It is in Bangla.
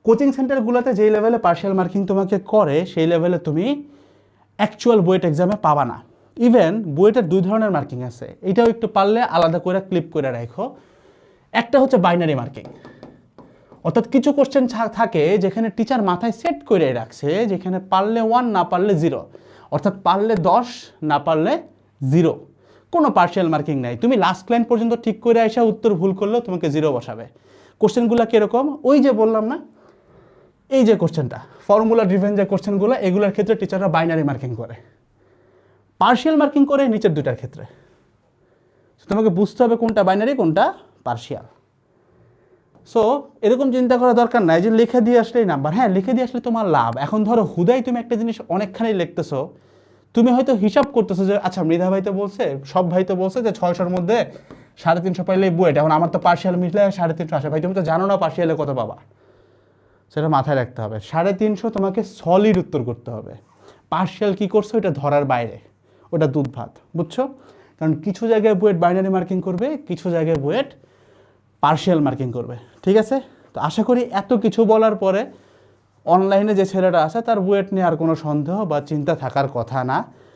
কোচিং সেন্টারগুলোতে যেই লেভেলে পার্শিয়াল মার্কিং তোমাকে করে সেই লেভেলে তুমি অ্যাকচুয়াল বুয়েট এক্সামে পাবা না। ইভেন বুয়েটের 2 ধরনের মার্কিং আছে, এটাও একটু পারলে আলাদা করে ক্লিপ করে রাখো। একটা হচ্ছে বাইনারি মার্কিং, অর্থাৎ কিছু কোশ্চেন থাকে যেখানে টিচার মাথায় সেট করে রাখছে, যেখানে পারলে 1 না পারলে 0, অর্থাৎ পারলে 10 না পারলে 0, কোনো পার্শিয়াল মার্কিং নাই। তুমি লাস্ট লাইন পর্যন্ত ঠিক করে আসা উত্তর ভুল করলেও তোমাকে 0 বসাবে। কোশ্চেনগুলো কীরকম, ওই যে বললাম না, এই যে কোশ্চেনটা ফর্মুলা ড্রিভেন যে কোশ্চেনগুলো, এগুলোর ক্ষেত্রে টিচাররা বাইনারি মার্কিং করে, পার্শিয়াল মার্কিং করে নিচের দুটার ক্ষেত্রে। তোমাকে বুঝতে হবে কোনটা বাইনারি কোনটা পার্শিয়াল। সো এরকম চিন্তা করা দরকার নাই যে লিখে দিয়ে আসলেই নাম্বার। হ্যাঁ, লিখে দিয়ে আসলে তোমার লাভ। এখন ধরো হুদাই তুমি একটা জিনিস অনেকখানি লিখতেছো, তুমি হয়তো হিসাব করতেছো যে আচ্ছা মৃধা ভাই তো বলছে, সব ভাই তো বলছে যে 600-র মধ্যে 350 পাইলে বুয়েট, এখন আমার তো পার্শিয়াল মিশলে 350 আসে। ভাই তুমি তো জানো না পার্শিয়ালে কত পাবা, সেটা মাথায় রাখতে হবে। 350 তোমাকে সলিড উত্তর করতে হবে। পার্শিয়াল কি করছো এটা ধরার বাইরে, ওটা দুধ ভাত, বুঝছো? কারণ কিছু জায়গায় বুয়েট বাইনারি মার্কিং করবে, কিছু জায়গায় বুয়েট পার্শিয়াল মার্কিং করবে। ঠিক আছে? তো আশা করি এত কিছু বলার পরে অনলাইনে যে ছেলেটা আছে তার বুয়েট নিয়ে আর কোনো সন্দেহ বা চিন্তা থাকার কথা না।